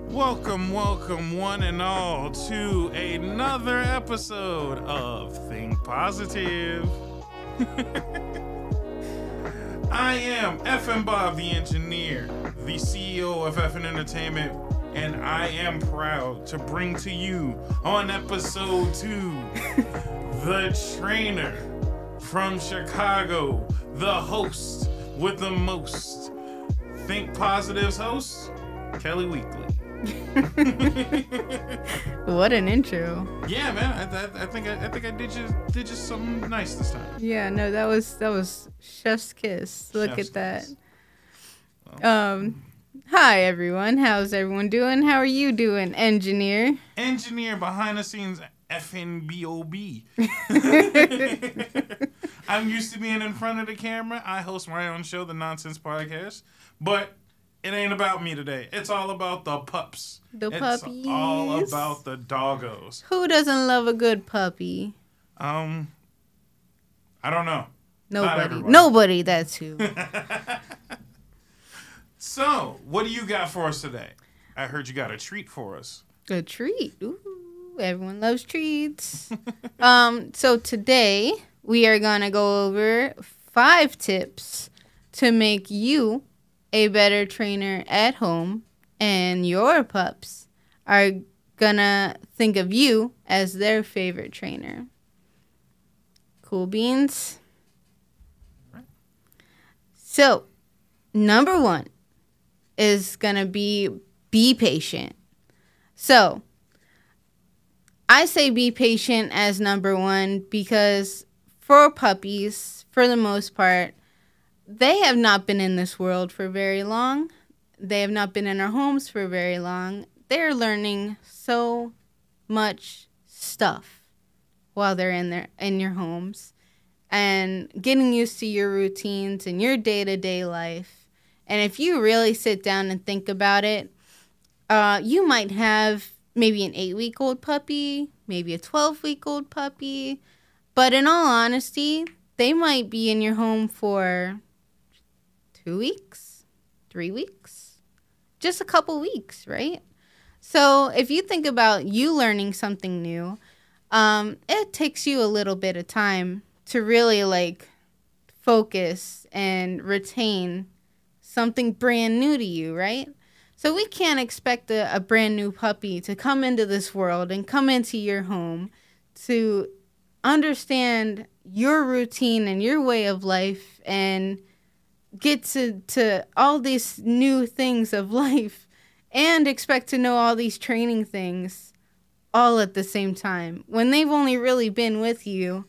Welcome, welcome, one and all, to another episode of Think Positive. I am FN Bob, the engineer, the CEO of FN Entertainment, and I am proud to bring to you on episode 2 the trainer from Chicago, the host with the most. Think Positive's host, Kelly Weekly. What an intro. Yeah, man. I think I did just something nice this time. Yeah, no, that was chef's kiss. Look Chef's at that. kiss. Well, Hi everyone. How's everyone doing? How are you doing, engineer? engineer behind the scenes, FNBOB. I'm used to being in front of the camera. I host my own show, The Nonsense Podcast, but it ain't about me today. It's all about the pups. Puppies. It's all about the doggos. Who doesn't love a good puppy? I don't know. Nobody. Nobody, that's who. So, what do you got for us today? I heard you got a treat for us. A treat. Ooh, everyone loves treats. So today we are going to go over 5 tips to make you a better trainer at home, and your pups are gonna think of you as their favorite trainer. Cool beans? So, number 1 is gonna be patient. So, I say be patient as number 1 because for puppies, for the most part, they have not been in this world for very long. They have not been in our homes for very long. They're learning so much stuff while they're in your homes and getting used to your routines and your day-to-day life. And if you really sit down and think about it, you might have maybe an 8-week-old puppy, maybe a 12-week-old puppy, but in all honesty, they might be in your home for 2 weeks, 3 weeks, just a couple weeks, right? So if you think about you learning something new, it takes you a little bit of time to really focus and retain something brand new to you, right? So we can't expect a brand new puppy to come into this world and come into your home to understand your routine and your way of life and get to all these new things of life and expect to know all these training things all at the same time when they've only really been with you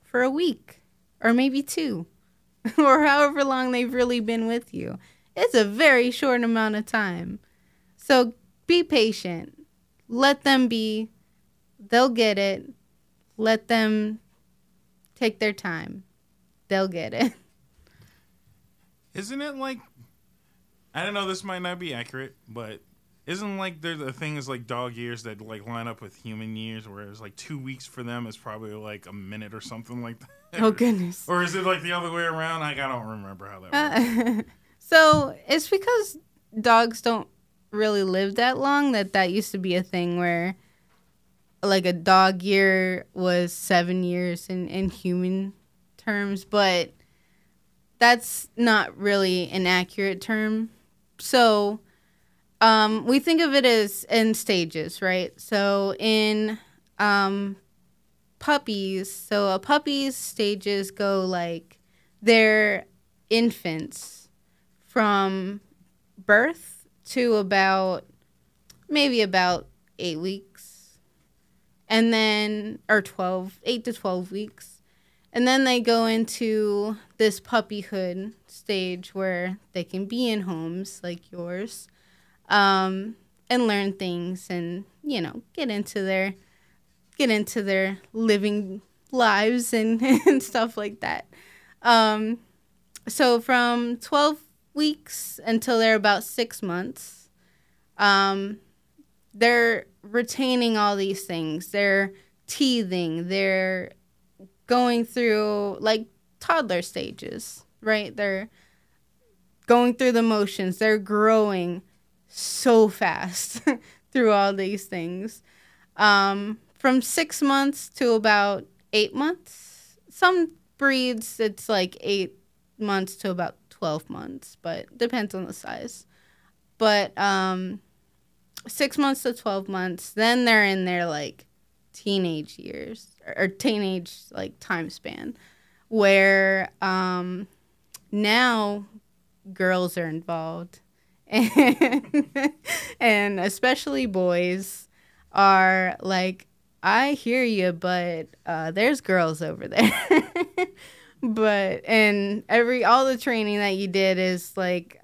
for a week or maybe 2 or however long they've really been with you. It's a very short amount of time. So be patient. Let them be. They'll get it. Let them take their time. They'll get it. Isn't it I don't know, this might not be accurate, but isn't there's a thing is dog years that line up with human years, whereas 2 weeks for them is probably a minute or something like that? Oh, goodness. Or is it the other way around? I don't remember how that works. So it's because dogs don't really live that long that used to be a thing where a dog year was 7 years in human terms, but that's not really an accurate term. So we think of it as in stages, right? So in puppies, so a puppy's stages go they're infants from birth to about 8 weeks. And then, or 8 to 12 weeks. And then they go into this puppyhood stage where they can be in homes like yours, and learn things and, get into their living lives and stuff like that. So from 12 weeks until they're about 6 months, they're retaining all these things. They're teething. They're going through like toddler stages, right? They're going through the motions. They're growing so fast through all these things. From 6 months to about 8 months. Some breeds, it's like 8 months to about 12 months, but depends on the size. But 6 months to 12 months, then they're in their like teenage years or teenage like time span where now girls are involved and, and especially boys are like, I hear you, but there's girls over there. But and all the training that you did is like,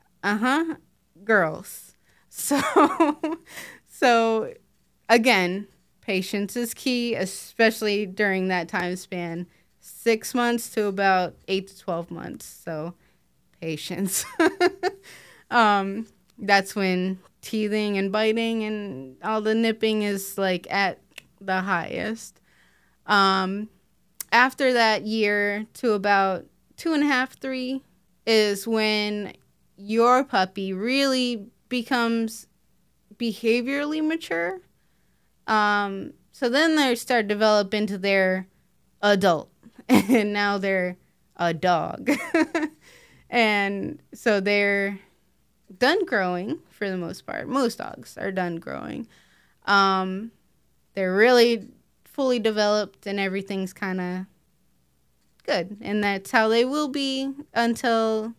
girls. So so again, patience is key, especially during that time span, 6 months to about 8 to 12 months. So patience. That's when teething and biting and all the nipping is like at the highest. After that year to about 2.5, 3 is when your puppy really becomes behaviorally mature. So then they start to develop into their adult, and now they're a dog. And so they're done growing for the most part. Most dogs are done growing. They're really fully developed and everything's kind of good. And that's how they will be until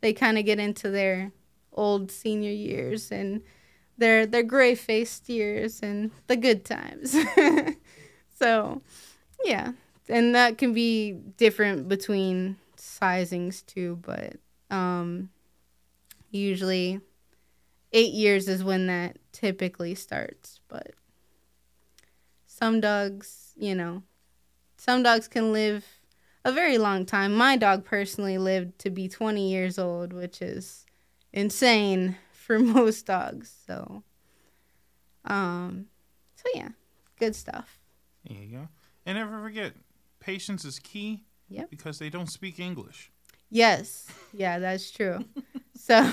they kind of get into their old senior years and their gray-faced years and the good times. So, yeah. And that can be different between sizings too, but usually 8 years is when that typically starts. But some dogs, some dogs can live a very long time. My dog personally lived to be 20 years old, which is insane for most dogs. So yeah, good stuff. There you go. And never forget, patience is key. Yep. Because they don't speak English. Yes. Yeah, that's true. So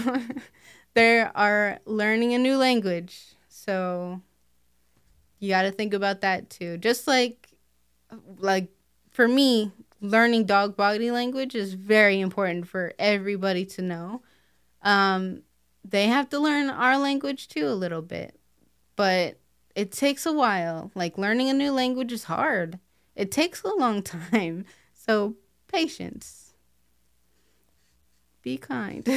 they are learning a new language. So you got to think about that too. Just like for me, learning dog body language is very important for everybody to know. They have to learn our language too a little bit, but it takes a while. Like learning a new language is hard. It takes a long time. So patience. Be kind.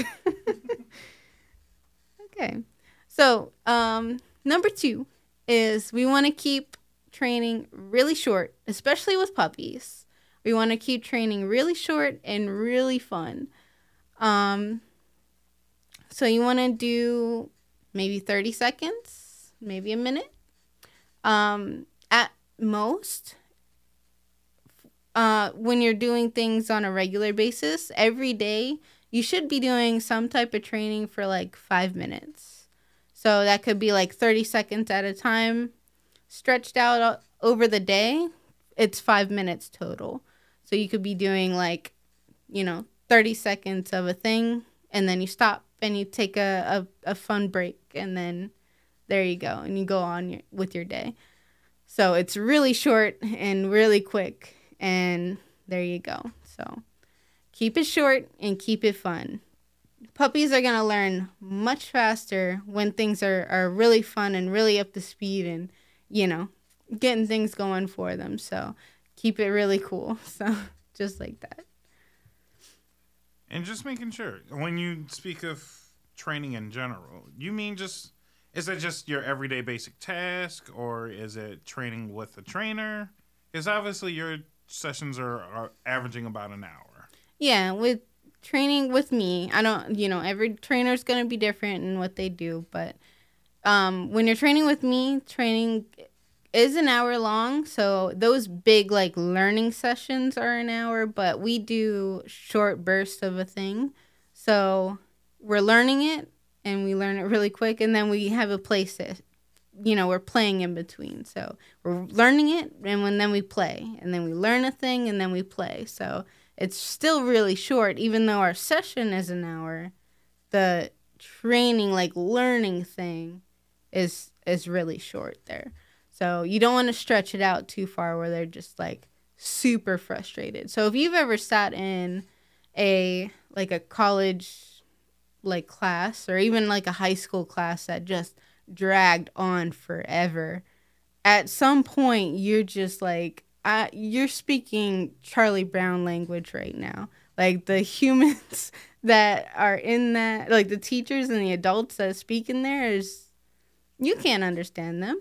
Okay. So number 2 is we want to keep training really short, especially with puppies. We want to keep training really short and really fun. So you want to do maybe 30 seconds, maybe a minute. At most, when you're doing things on a regular basis, every day, you should be doing some type of training for like 5 minutes. So that could be like 30 seconds at a time, stretched out over the day. It's 5 minutes total. So you could be doing like, 30 seconds of a thing, and then you stop and you take a fun break, and then there you go, and you go on with your day. So it's really short and really quick, and there you go. So keep it short and keep it fun. Puppies are going to learn much faster when things are really fun and really up to speed and, getting things going for them. So keep it really cool. So just like that. And just making sure, when you speak of training in general, you mean is it just your everyday basic task, or is it training with a trainer? Because obviously your sessions are averaging about an hour. Yeah, with training with me, I don't, every trainer is going to be different in what they do. But when you're training with me, training is an hour long. So those big like learning sessions are an hour, but we do short bursts of a thing. So we're learning it and we learn it really quick. And then we have a play we're playing in between. So we're learning it, and then we play, and then we learn a thing, and then we play. So it's still really short, even though our session is an hour. The training, like learning thing, is really short there. So you don't want to stretch it out too far where they're just like super frustrated. So if you've ever sat in a college like class, or even like a high school class that just dragged on forever, at some point you're just like, you're speaking Charlie Brown language right now. Like the humans that are in that, like the teachers and the adults that speak in there, you can't understand them.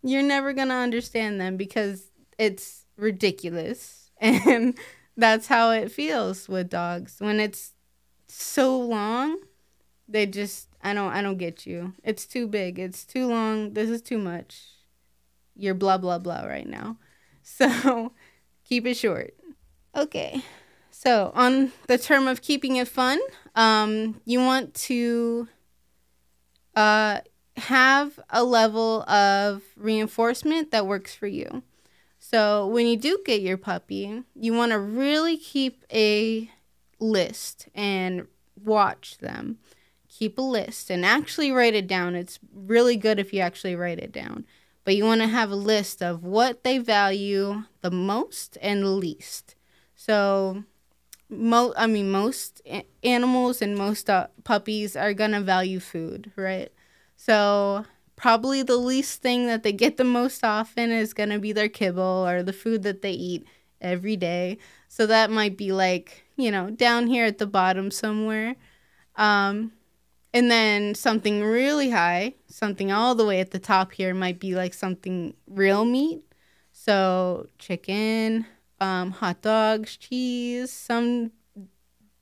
You're never going to understand them because it's ridiculous. And that's how it feels with dogs. When it's so long, they just, I don't get you. It's too big. It's too long. This is too much. You're blah, blah, blah right now. So keep it short. Okay. So on the term of keeping it fun, you want to have a level of reinforcement that works for you. So when you do get your puppy, you want to really keep a list and watch them. Keep a list and actually write it down. It's really good if you actually write it down. But you want to have a list of what they value the most and the least. So most animals and most puppies are going to value food, right? So probably the least thing that they get the most often is going to be their kibble or the food that they eat every day. So that might be like, down here at the bottom somewhere. And then something really high, something all the way at the top here might be like something real meat. So chicken, hot dogs, cheese. Some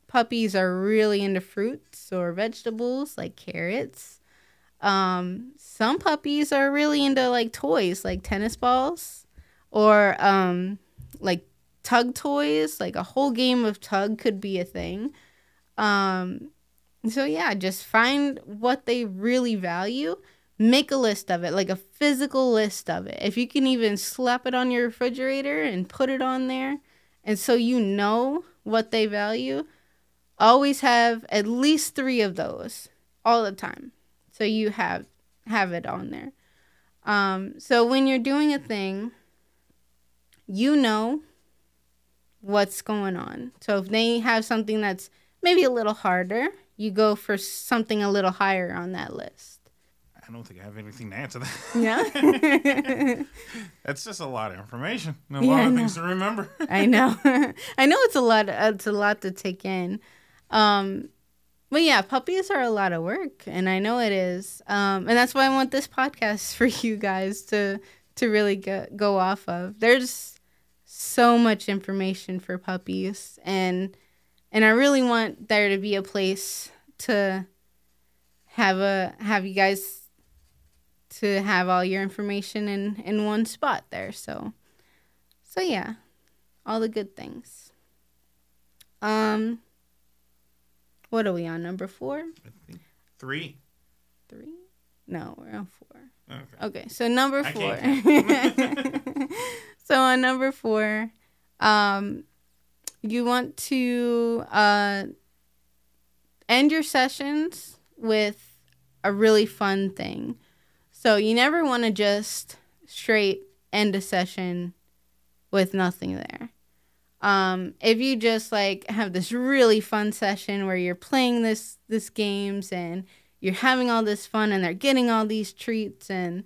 puppies are really into fruits or vegetables like carrots. Some puppies are really into like toys like tennis balls or like tug toys. Like a whole game of tug could be a thing. So yeah, just find what they really value. Make a list of it, like a physical list of it. If you can even slap it on your refrigerator and put it on there, and so you know what they value, always have at least 3 of those all the time. So you have it on there. So when you're doing a thing, you know what's going on. So if they have something that's maybe a little harder, you go for something a little higher on that list. I don't think I have anything to answer that. Yeah. That's just a lot of information. A lot of things to remember. I know. I know it's a lot to take in. But yeah, puppies are a lot of work, and I know it is. And that's why I want this podcast for you guys to really go off of. There's so much information for puppies, and I really want there to be a place to have you guys to have all your information in one spot there. So yeah, all the good things. What are we on, number 4? I think 3. 3? No, we're on 4. Okay, so number 4. So on number 4, you want to end your sessions with a really fun thing. So you never want to just straight end a session with nothing there. If you just like have this really fun session where you're playing this games and you're having all this fun and they're getting all these treats and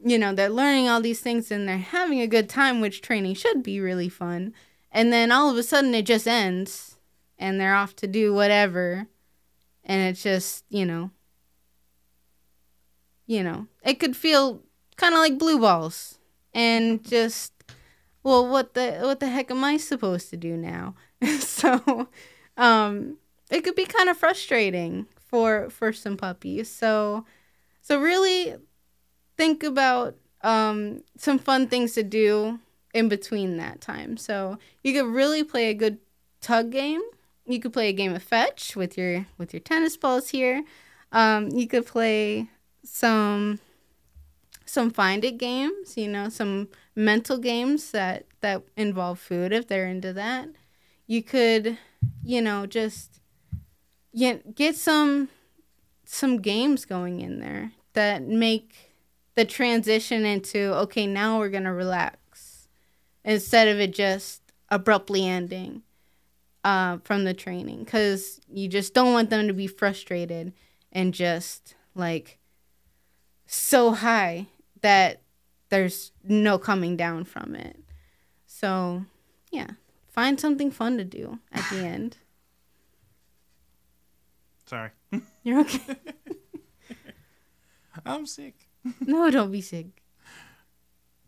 they're learning all these things and they're having a good time, which training should be really fun. And then all of a sudden it just ends and they're off to do whatever. And it's just, it could feel kind of like blue balls and just, well, what the heck am I supposed to do now? So, it could be kind of frustrating for some puppies. So really think about some fun things to do in between that time. So you could really play a good tug game. You could play a game of fetch with your tennis balls here. You could play some some find it games, some mental games that involve food if they're into that. You could, just get some games going in there that make the transition into, okay, now we're going to relax, instead of it just abruptly ending from the training, because you just don't want them to be frustrated and just like so high that there's no coming down from it. So yeah, find something fun to do at the end. Sorry. You're okay. I'm sick. No, don't be sick.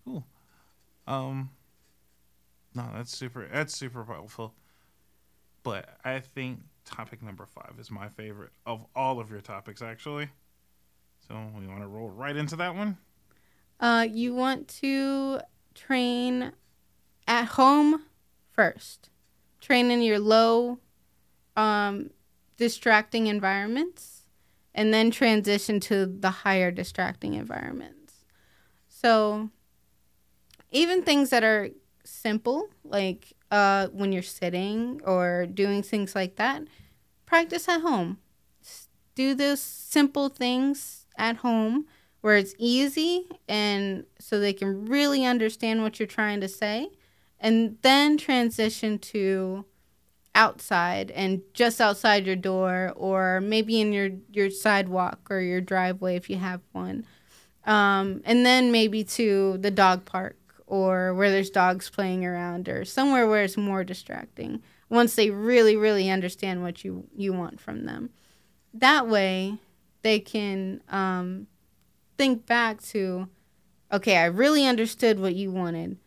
Cool. No, that's super helpful. But I think topic number 5 is my favorite of all of your topics, actually. So we want to roll right into that one? You want to train at home first. Train in your low, distracting environments, and then transition to the higher distracting environments. So even things that are simple, like when you're sitting or doing things like that, practice at home. Do those simple things at home where it's easy, and so they can really understand what you're trying to say, and then transition to outside and just outside your door, or maybe in your sidewalk or your driveway if you have one, and then maybe to the dog park or where there's dogs playing around, or somewhere where it's more distracting, once they really, really understand what you want from them. That way they can think back to, okay, I really understood what you wanted,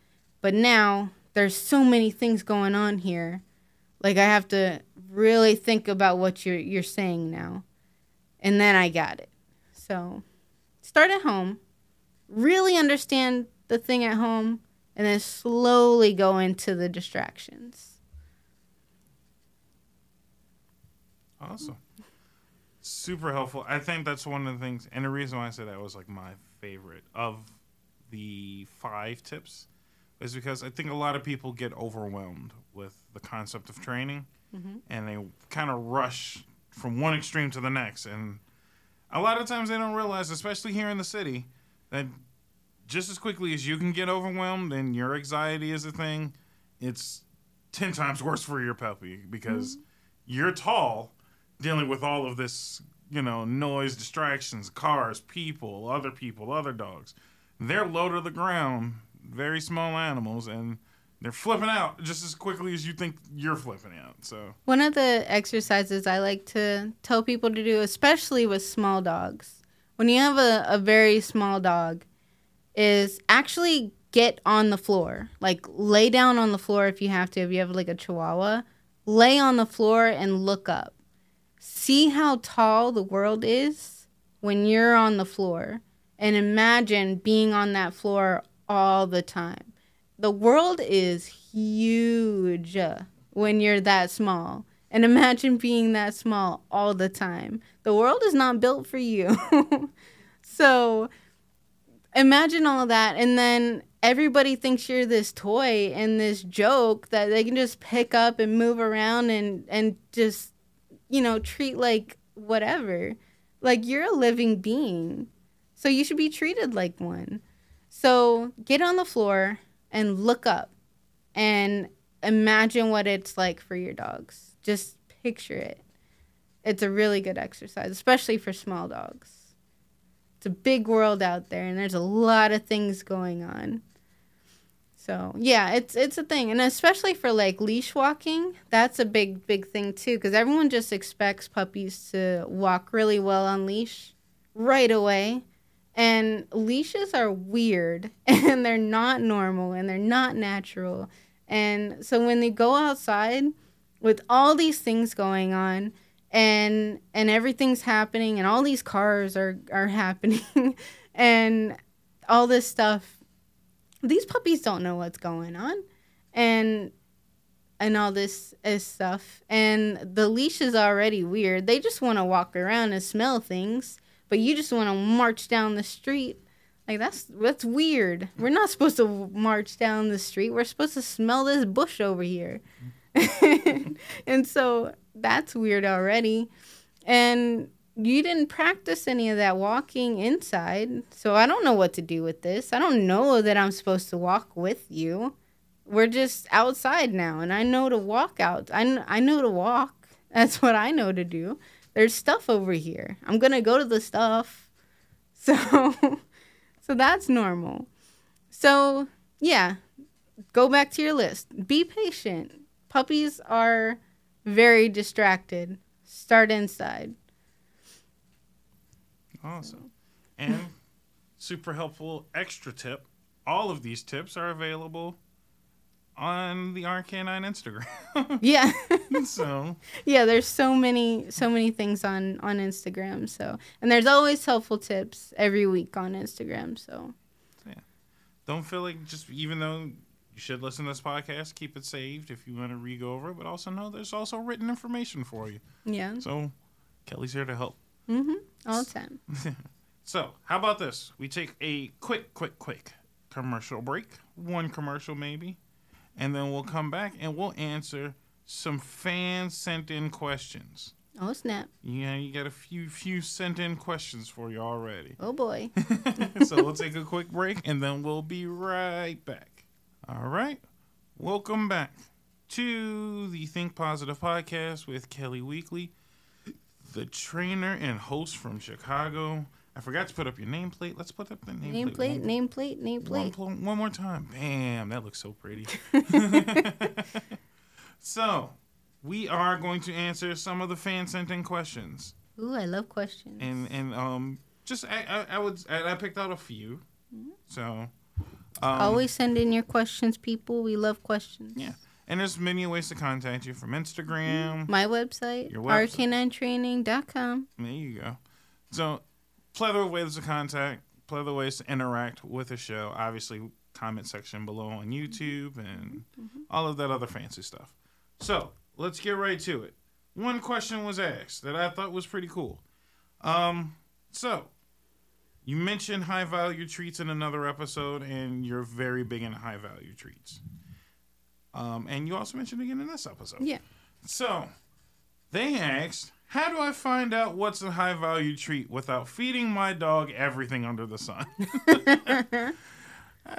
but now there's so many things going on here. Like, I have to really think about what you're saying now. And then I got it. So start at home, really understand the thing at home, and then slowly go into the distractions. Awesome. Super helpful. I think that's one of the things, and the reason why I said that was like my favorite of the 5 tips is because I think a lot of people get overwhelmed with the concept of training, and they kind of rush from one extreme to the next. And a lot of times they don't realize, especially here in the city, that just as quickly as you can get overwhelmed and your anxiety is a thing, it's 10 times worse for your puppy, because you're tall, dealing with all of this, noise, distractions, cars, people, other dogs. They're low to the ground, very small animals, and they're flipping out just as quickly as you think you're flipping out. So one of the exercises I like to tell people to do, especially with small dogs, when you have a very small dog, is actually get on the floor. Like, lay down on the floor if you have to. If you have like a Chihuahua, lay on the floor and look up. See how tall the world is when you're on the floor, and imagine being on that floor all the time. The world is huge when you're that small, and imagine being that small all the time. The world is not built for you. So imagine all of that, and then everybody thinks you're this toy and this joke that they can just pick up and move around and just, treat like whatever. Like, you're a living being, so you should be treated like one. So get on the floor and look up and imagine what it's like for your dogs. Just picture it. It's a really good exercise, especially for small dogs. It's a big world out there, and there's a lot of things going on. So, yeah, it's a thing. And especially for, like, leash walking, that's a big thing, too, because everyone just expects puppies to walk really well on leash right away. And leashes are weird, and they're not normal, and they're not natural. And so when they go outside with all these things going on, and everything's happening, and all these cars are happening, and all this stuff, these puppies don't know what's going on, and all this stuff. And the leash is already weird. They just want to walk around and smell things, but you just want to march down the street Like, that's weird. We're not supposed to march down the street. We're supposed to smell this bush over here. And so that's weird already. And you didn't practice any of that walking inside. So I don't know what to do with this. I don't know that I'm supposed to walk with you. We're just outside now, and I know to walk out. I know to walk. That's what I know to do. There's stuff over here. I'm going to go to the stuff. So that's normal. So, yeah, go back to your list. Be patient. Puppies are very distracted. Start inside. Awesome. And super helpful extra tip. All of these tips are available on the RK9 Instagram. Yeah. So yeah, there's so many things on Instagram. So, and there's always helpful tips every week on Instagram. So yeah, don't feel like just even though you should listen to this podcast, keep it saved if you want to re-go over it. But also know there's also written information for you. Yeah. So Kelly's here to help. All the time. So how about this? We take a quick commercial break. One commercial maybe. And then we'll come back and we'll answer some fan sent in questions. Oh, snap. Yeah, you got a few sent in questions for you already. Oh, boy. So we'll take a quick break and then we'll be right back. All right. Welcome back to the Think Positive podcast with Kelly Weekly, the trainer and host from Chicago. I forgot to put up your nameplate. Let's put up the nameplate. Nameplate. One more time. Bam. That looks so pretty. So, we are going to answer some of the fan sent in questions. Ooh, I love questions. And just I picked out a few. So, always send in your questions, people. We love questions. Yeah. And there's many ways to contact you from Instagram. My website, Your website. RK9training.com. There you go. So, plethora of ways to contact, plethora of ways to interact with the show. Obviously, comment section below on YouTube and all of that other fancy stuff. So, let's get right to it. One question was asked that I thought was pretty cool. So, you mentioned high-value treats in another episode, and you're very big into high-value treats. And you also mentioned again in this episode. Yeah. So, they asked, how do I find out what's a high-value treat without feeding my dog everything under the sun? I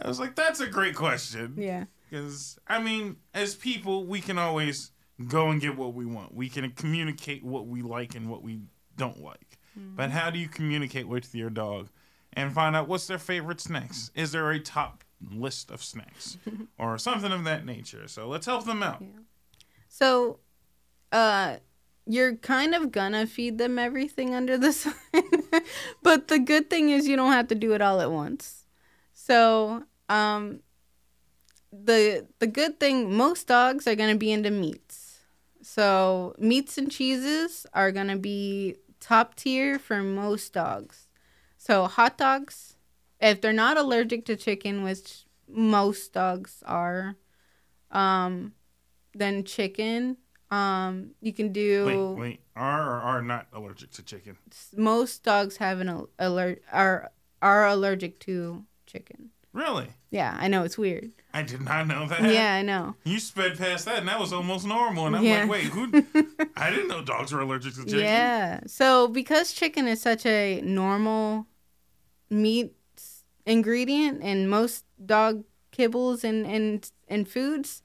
was like, that's a great question. Yeah. Because, I mean, as people, we can always go and get what we want. We can communicate what we like and what we don't like. But how do you communicate with your dog and find out what's their favorite snacks? Is there a top list of snacks or something of that nature? So let's help them out. Yeah. So, you're kind of gonna feed them everything under the sun. But the good thing is you don't have to do it all at once. So, the good thing, most dogs are gonna be into meats. So, meats and cheeses are gonna be top tier for most dogs. So, hot dogs, if they're not allergic to chicken, which most dogs are, then chicken. You can do. Wait. Are or are not allergic to chicken? Most dogs have are allergic to chicken. Really? Yeah, I know, it's weird. I did not know that. Yeah, I know. You sped past that, and that was almost normal. And I'm like, wait, who? I didn't know dogs were allergic to chicken. Yeah. So because chicken is such a normal meat ingredient in most dog kibbles and foods,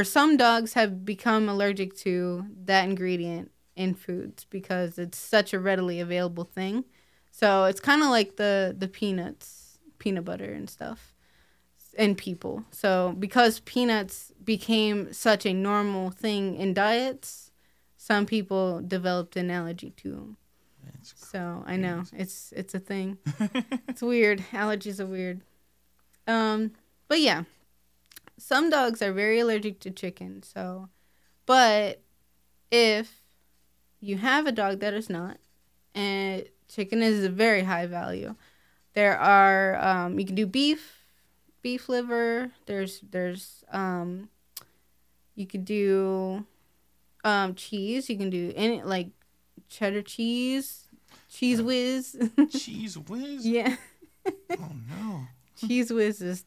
some dogs have become allergic to that ingredient in foods because it's such a readily available thing. So it's kind of like the peanuts, peanut butter and stuff, in people. So because peanuts became such a normal thing in diets, some people developed an allergy to them. So I know it's a thing. It's weird. Allergies are weird. But yeah, some dogs are very allergic to chicken. So, but if you have a dog that is not, and chicken is a very high value, there are you can do beef liver. There's you could do cheese. You can do any like cheddar cheese, Cheese Whiz. Cheese Whiz? Yeah. Oh, no. Cheese Whiz is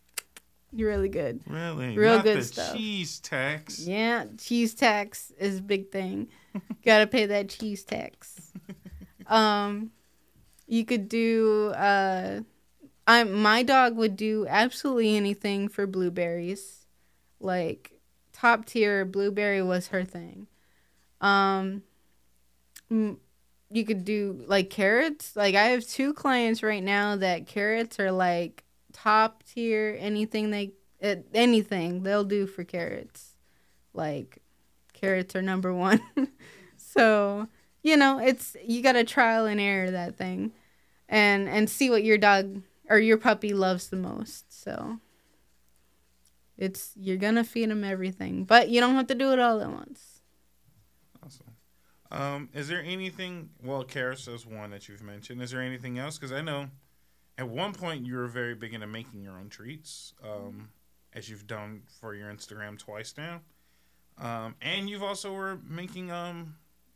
really good. Really? Real Not good the stuff. cheese tax. Yeah, cheese tax is a big thing. Gotta pay that cheese tax. You could do my dog would do absolutely anything for blueberries. Like top tier blueberry was her thing. You could do like carrots. Like I have 2 clients right now that carrots are like top tier. Anything they'll do for carrots. Like carrots are number 1. So it's you gotta trial and error that thing, and see what your dog or your puppy loves the most. So you're gonna feed them everything, but you don't have to do it all at once. Awesome. Is there anything? Well, carrots is one that you've mentioned. Is there anything else? Because I know at one point you were very big into making your own treats, as you've done for your Instagram twice now, and you've also were making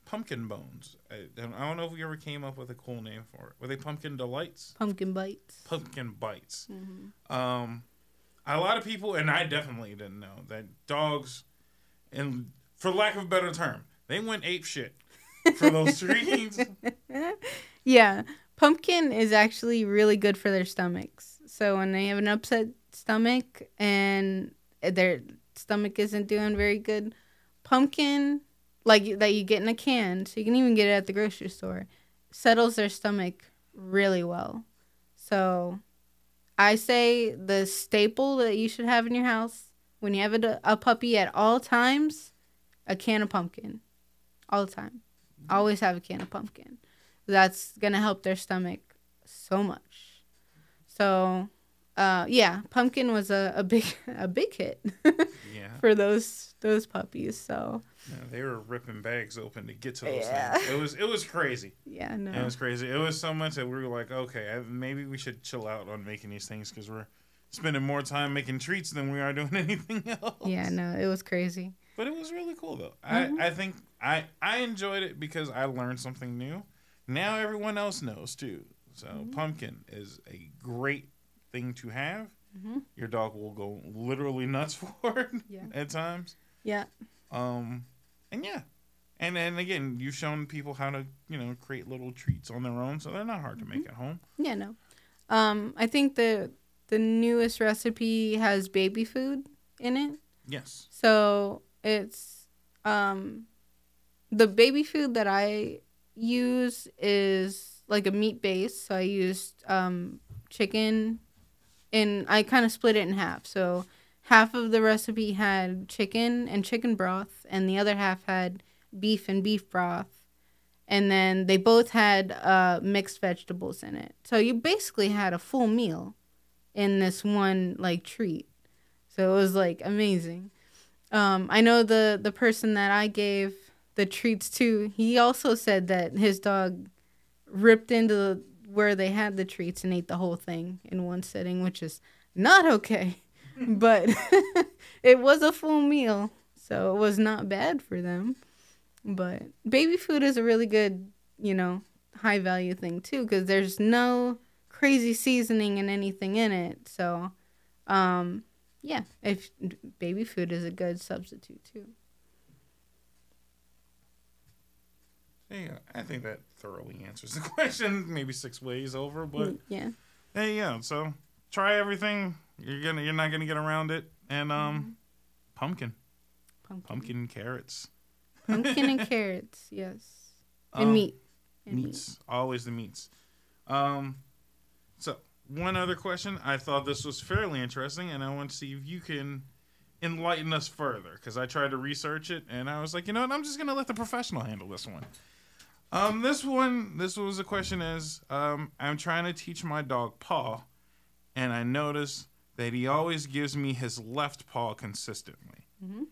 pumpkin bones. I don't know if we ever came up with a cool name for it. Were they pumpkin delights? Pumpkin bites. Pumpkin bites. Mm-hmm. A lot of people, and I definitely didn't know, that dogs, and for lack of a better term, they went ape shit for those treats. Yeah. Pumpkin is actually really good for their stomachs. So when they have an upset stomach and their stomach isn't doing very good, pumpkin, like that you get in a can, so you can even get it at the grocery store, settles their stomach really well. So I say the staple that you should have in your house when you have a puppy at all times, a can of pumpkin. All the time. Always have a can of pumpkin. That's going to help their stomach so much. So, pumpkin was a big hit for those puppies. So yeah, they were ripping bags open to get to those things. It was crazy. Yeah, no. It was crazy. It was so much that we were like, okay, maybe we should chill out on making these things because we're spending more time making treats than we are doing anything else. Yeah, no, it was crazy. But it was really cool though. Mm-hmm. I think I enjoyed it because I learned something new. Now everyone else knows too. So pumpkin is a great thing to have. Mm-hmm. Your dog will go literally nuts for it at times. Yeah. And yeah. And then again, you've shown people how to, create little treats on their own, so they're not hard to make at home. Yeah, no. I think the newest recipe has baby food in it. Yes. So it's the baby food that I use is like a meat base. So I used chicken, and I kind of split it in half. So half of the recipe had chicken and chicken broth, and the other half had beef and beef broth. And then they both had mixed vegetables in it. So you basically had a full meal in this one treat. So it was amazing. I know the person that I gave the treats to, he also said that his dog ripped into where they had the treats and ate the whole thing in one sitting, which is not okay. But it was a full meal, so it was not bad for them. But baby food is a really good, high value thing too, because there's no crazy seasoning and anything in it. So, if baby food is a good substitute too. Yeah, I think that thoroughly answers the question. Maybe 6 ways over, but yeah. There you go. So try everything. You're not gonna get around it. And pumpkin and carrots. Pumpkin and carrots, yes. And meat. Meats. Always the meats. So one other question. I thought this was fairly interesting, and I want to see if you can enlighten us further, because I tried to research it, and I was like, you know what? I'm just gonna let the professional handle this one. This was the question is, I'm trying to teach my dog paw, and I notice that he always gives me his left paw consistently. Mm-hmm.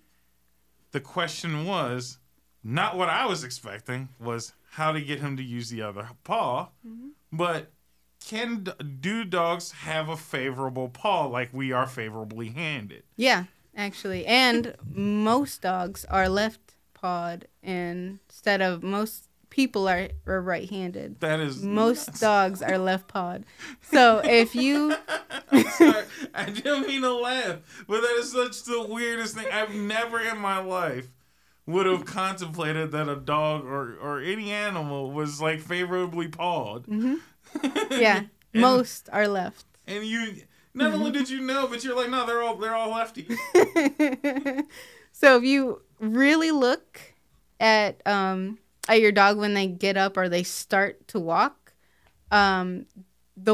The question was, not what I was expecting, was how to get him to use the other paw, but do dogs have a favorable paw like we are favorably handed? Yeah, actually. And most dogs are left-pawed, and instead of most people are right-handed. That is most nuts. dogs are left pawed. So if you Sorry, I didn't mean to laugh, but that is such the weirdest thing. I've never in my life would have contemplated that a dog or any animal was like favorably pawed. yeah, most are left. And you not only did you know, but you're like, no, they're all lefty. So if you really look at your dog when they get up or they start to walk, the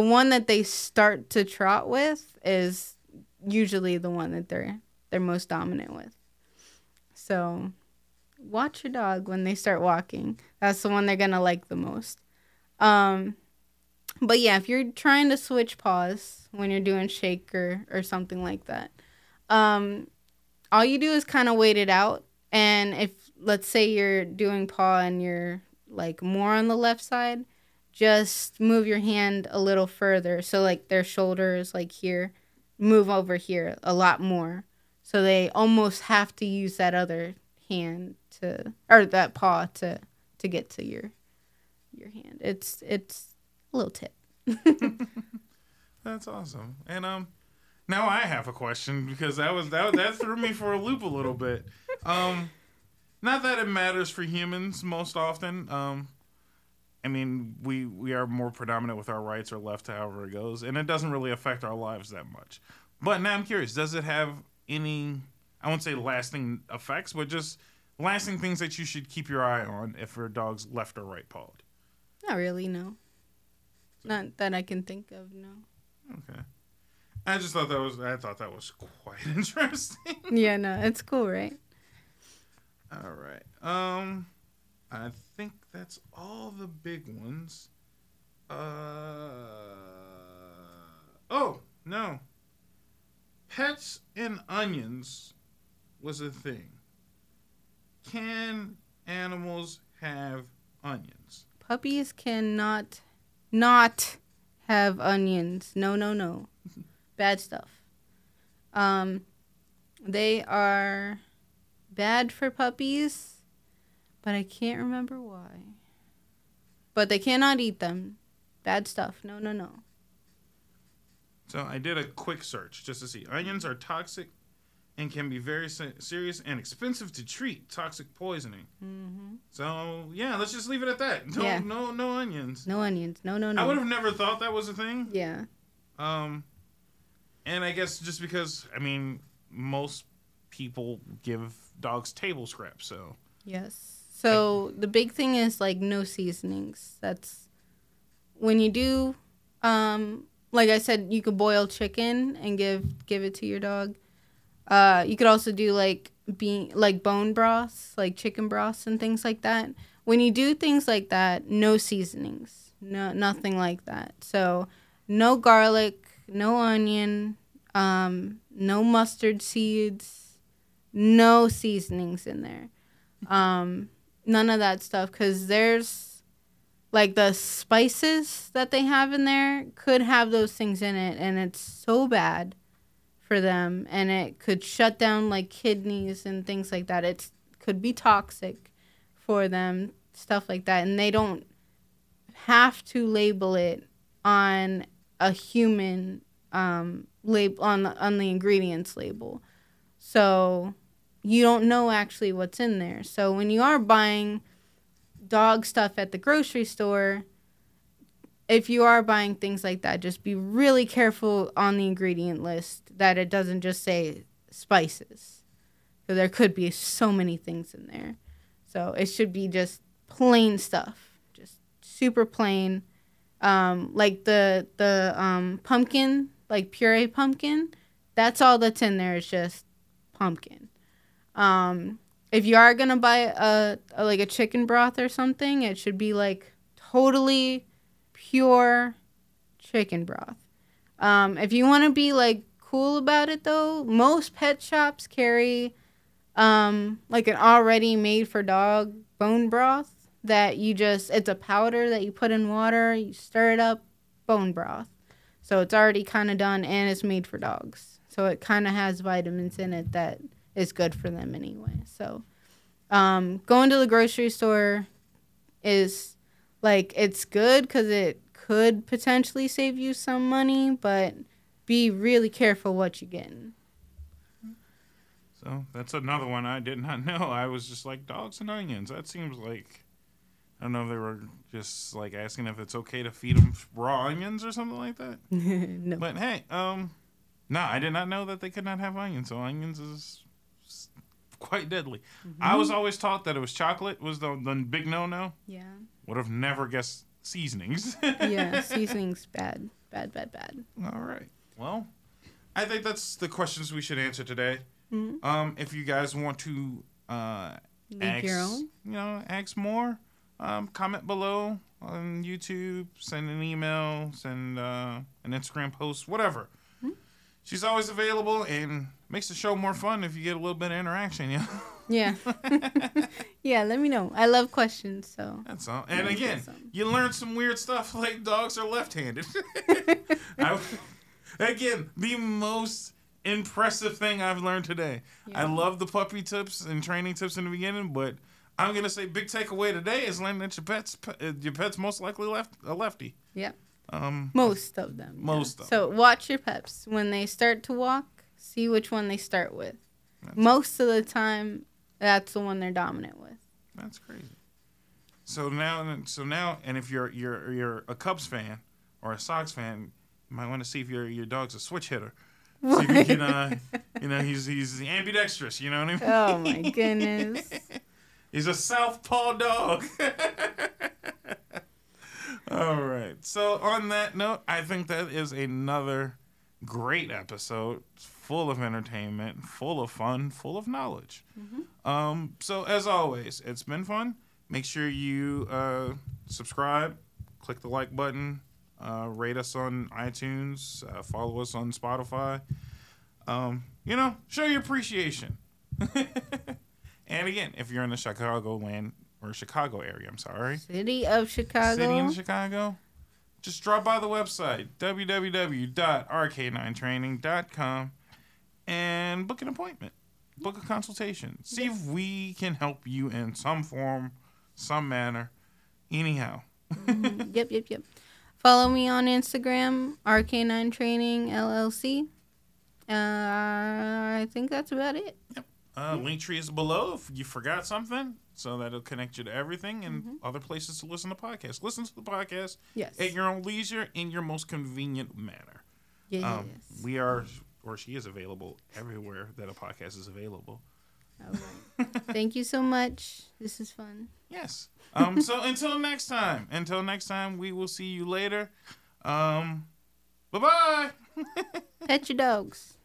one that they start to trot with is usually the one that they're most dominant with. So watch your dog when they start walking. That's the one they're gonna like the most. But yeah, if you're trying to switch paws when you're doing shake or something like that, all you do is kind of wait it out. And if, let's say you're doing paw and you're like more on the left side, just move your hand a little further. So like their shoulder is like here, move over here a lot more. So they almost have to use that other hand or that paw to get to your hand. It's a little tip. That's awesome. And now I have a question because that threw me for a loop a little bit. Not that it matters for humans most often. I mean, we are more predominant with our rights or left, however it goes, and it doesn't really affect our lives that much. But now I'm curious, does it have any, I won't say lasting effects, but just lasting things that you should keep your eye on if your dog's left or right pawed? Not really, no. Not that I can think of, no. Okay. I thought that was quite interesting. Yeah, no, it's cool, right? All right. I think that's all the big ones. Oh, no. Pets and onions was a thing. Can animals have onions? Puppies cannot not have onions. No, no, no. Bad stuff. They are bad for puppies, but I can't remember why. But they cannot eat them. Bad stuff. No, no, no. So I did a quick search just to see. Onions are toxic and can be very serious and expensive to treat. Toxic poisoning. Mm-hmm. So, yeah, let's just leave it at that. No onions. No onions. No, no, no. I would have never thought that was a thing. Yeah. And I guess just because, I mean, most people give dogs table scraps, so. Yes. So the big thing is, like, no seasonings. That's when you do, like I said, you could boil chicken and give it to your dog. You could also do, like, bone broths, like chicken broths and things like that. When you do things like that, no seasonings. No, nothing like that. So no garlic, no onion, no mustard seeds, no seasonings in there. None of that stuff, because there's, like, the spices that they have in there could have those things in it, and it's so bad for them, and it could shut down, like, kidneys and things like that. It could be toxic for them, stuff like that, and they don't have to label it on a human label on the ingredients label. So you don't know actually what's in there. So when you are buying dog stuff at the grocery store, if you are buying things like that, just be really careful on the ingredient list that it doesn't just say spices. Because there could be so many things in there. So it should be just plain stuff. Just super plain. Like the pumpkin, like puree pumpkin, that's all that's in there is just pumpkin. If you are gonna buy a chicken broth or something, it should be like totally pure chicken broth. If you want to be like cool about it though, most pet shops carry like an already made for dog bone broth that it's a powder that you put in water, you stir it up, bone broth. So it's already kind of done and it's made for dogs. So it kind of has vitamins in it that is good for them anyway. So going to the grocery store, is like it's good because it could potentially save you some money, but be really careful what you're getting. So that's another one I did not know. I was just like, dogs and onions. That seems like, I don't know if they were just like asking if it's okay to feed them raw onions or something like that. No. But hey, no, I did not know that they could not have onions. So onions is quite deadly. Mm-hmm. I was always taught that it was chocolate was the big no-no. Yeah. Would have never guessed seasonings. Yeah, seasonings bad. All right. Well, I think that's the questions we should answer today. Mm-hmm. If you guys want to Leave your own, ask more, comment below on YouTube, send an email, send an Instagram post, whatever. Mm-hmm. She's always available and makes the show more fun if you get a little bit of interaction. Yeah. Yeah, let me know. I love questions, so. That's all. And again, you learn some weird stuff like dogs are left-handed. Again, the most impressive thing I've learned today. Yeah. I love the puppy tips and training tips in the beginning, but I'm going to say big takeaway today is learning that your pet's most likely a lefty. Yeah. Most of them. Most of them. So watch your pets. When they start to walk, see which one they start with. Most of the time, that's the one they're dominant with. That's crazy. So now, and if you're a Cubs fan or a Sox fan, you might want to see if your dog's a switch hitter. What? See if you can, he's ambidextrous. You know what I mean? Oh my goodness. He's a southpaw dog. All right. So on that note, I think that is another great episode, full of entertainment, full of fun, full of knowledge. Mm-hmm. So as always, it's been fun. Make sure you subscribe, click the like button, rate us on iTunes, follow us on Spotify. Show your appreciation. And again, if you're in the Chicago area, I'm sorry. City of Chicago. Just drop by the website, www.rk9training.com, and book an appointment. Book a consultation. See if we can help you in some form, some manner, anyhow. Yep. Follow me on Instagram, RK9 Training LLC. I think that's about it. Yep. Linktree is below if you forgot something, so that'll connect you to everything and other places to listen to podcasts. Listen to the podcast at your own leisure in your most convenient manner. Yes. We are, or she is available everywhere that a podcast is available. All right. Thank you so much. This is fun. Yes. So until next time, we will see you later. Bye-bye. Pet your dogs.